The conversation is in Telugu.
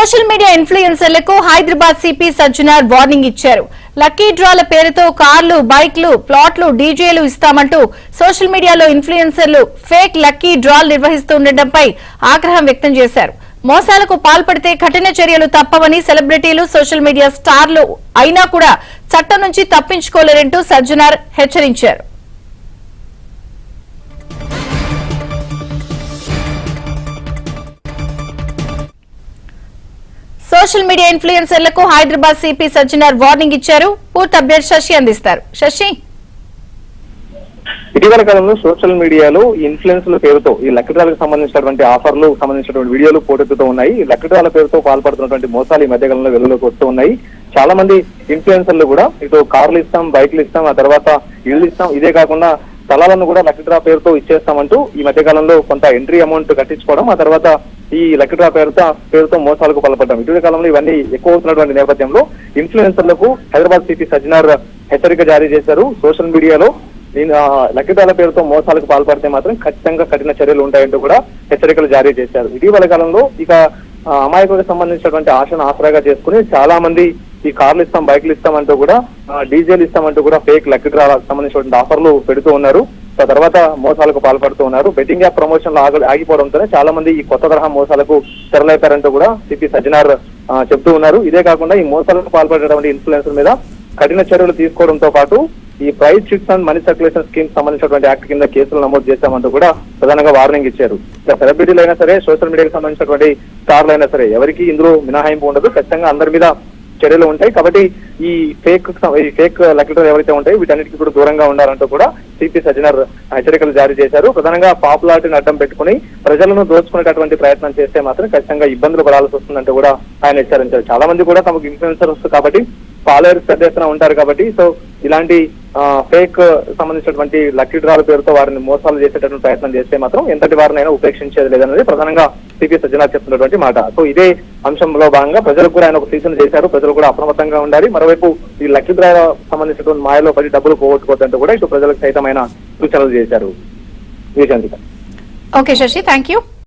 సోషల్ మీడియా ఇన్ఫ్లుయెన్సర్లకు హైదరాబాద్ సిపి సజ్జనార్ వార్నింగ్ ఇచ్చారు. లక్కీ డ్రాల పేరుతో కార్లు, బైక్లు, ప్లాట్లు, డీజేలు ఇస్తామంటూ సోషల్ మీడియాలో ఇన్ఫ్లుయెన్సర్లు ఫేక్ లక్కీ డ్రాలు నిర్వహిస్తుండటంపై ఆగ్రహం వ్యక్తం చేశారు. మోసాలకు పాల్పడితే కఠిన చర్యలు తప్పవని, సెలబ్రిటీలు, సోషల్ మీడియా స్టార్లు అయినా కూడా చట్టం నుంచి తప్పించుకోలేరంటూ సజ్జనార్ హెచ్చరించారు. సోషల్ మీడియా ఇన్ఫ్లుయెన్సర్లకు హైదరాబాద్ సిపి సజ్జనార్ వార్నింగ్ ఇచ్చారు. పూర్తి అప్డేట్ శశి అందిస్తారు. శశి, ఇటీవల కాలంలో సోషల్ మీడియాలో ఇన్ఫ్లుయెన్స్ల పేరుతో ఈ లక్కీ డ్రాలకు సంబంధించినటువంటి ఆఫర్లు సంబంధించినటువంటి వీడియోలు పోటెత్తుతూ ఉన్నాయి. ఈ లక్కీ డ్రాల పేరుతో పాల్పడుతున్నటువంటి మోసాలు ఈ మధ్యకాలంలో వెలుగులోకి వస్తూ ఉన్నాయి. చాలా మంది ఇన్ఫ్లుయెన్సర్లు కూడా ఇటు కార్లు ఇస్తాం, బైక్లు ఇస్తాం, ఆ తర్వాత ఇళ్లు ఇస్తాం, ఇదే కాకుండా స్థలాలను కూడా లక్కీ డ్రా పేరుతో ఇచ్చేస్తామంటూ ఈ మధ్యకాలంలో కొంత ఎంట్రీ అమౌంట్ కట్టించుకోవడం, ఆ తర్వాత ఈ లక్కీ డ్రా పేరుతో మోసాలకు పాల్పడడం, ఇటీవల కాలంలో ఇవన్నీ ఎక్కువ అవుతున్నటువంటి నేపథ్యంలో ఇన్ఫ్లుయెన్సర్లకు హైదరాబాద్ సిపి సజ్జనార్ హెచ్చరిక జారీ చేశారు. సోషల్ మీడియాలో లక్కీ డ్రాల పేరుతో మోసాలకు పాల్పడితే మాత్రం ఖచ్చితంగా కఠిన చర్యలు ఉంటాయంటూ కూడా హెచ్చరికలు జారీ చేశారు. ఇటీవల కాలంలో ఇక అమాయకులకు సంబంధించినటువంటి ఆశను ఆసరాగా చేసుకుని చాలా మంది ఈ కార్లు ఇస్తాం, బైక్లు ఇస్తామంటూ కూడా, డీజేలు ఇస్తామంటూ కూడా ఫేక్ లక్కీ డ్రాలకు సంబంధించినటువంటి ఆఫర్లు పెడుతూ ఉన్నారు. ఆ తర్వాత మోసాలకు పాల్పడుతూ ఉన్నారు. బెట్టింగ్ యాప్ ప్రమోషన్లు ఆగిపోవడంతోనే చాలా మంది ఈ కొత్త తరహా మోసాలకు తెరలేపారంటూ కూడా సిపి సజ్జనార్ చెప్తూ ఉన్నారు. ఇదే కాకుండా ఈ మోసాలకు పాల్పడేటువంటి ఇన్ఫ్లుయెన్సర్ మీద కఠిన చర్యలు తీసుకోవడంతో పాటు ఈ prize chits and money circulation scheme సంబంధించినటువంటి యాక్ట్ కింద కేసులు నమోదు చేశామంటూ కూడా ప్రధానంగా వార్నింగ్ ఇచ్చారు. సెలబ్రిటీలు అయినా సరే, సోషల్ మీడియాకి సంబంధించినటువంటి స్టార్లు అయినా సరే, ఎవరికి ఇందులో మినహాయింపు ఉండదు. ఖచ్చితంగా అందరి మీద చర్యలు ఉంటాయి. కాబట్టి ఈ ఫేక్ లక్కీ డ్రాలు ఎవరైతే ఉంటాయో వీటన్నిటికీ కూడా దూరంగా ఉండాలంటూ కూడా సిపి సజ్జనార్ హెచ్చరికలు జారీ చేశారు. ప్రధానంగా పాపులారిటీని అడ్డం పెట్టుకుని ప్రజలను దోచుకునేటటువంటి ప్రయత్నం చేస్తే మాత్రం ఖచ్చితంగా ఇబ్బందులు పడాల్సి వస్తుందంటూ కూడా ఆయన హెచ్చరించారు. చాలా మంది కూడా తమకు ఇన్ఫ్లుయెన్సర్స్ కాబట్టి, ఫాలోవర్స్ పెద్ద ఎత్తున ఉంటారు కాబట్టి, సో ఇలాంటి ఫేక్ సంబంధించినటువంటి లక్కీ డ్రాల పేరుతో వారిని మోసాలు చేసేటటువంటి ప్రయత్నం చేస్తే మాత్రం ఎంతటి వారినైనా ఉపేక్షించేది లేదన్నది ప్రధానంగా సిపి సజ్జనార్ చెప్తున్నటువంటి మాట. సో ఇదే అంశంలో భాగంగా ప్రజలకు కూడా ఆయన ఒక సూచన చేశారు. ప్రజలు కూడా అప్రమత్తంగా ఉండాలి. మరోవైపు ఈ లక్కీ డ్రా సంబంధించినటువంటి మాయలో పడి డబ్బులు పోగొట్టుకోవద్దంటూ కూడా ఇటు ప్రజలకు సైతమైన సూచనలు చేశారు. Okay Shashi, thank you.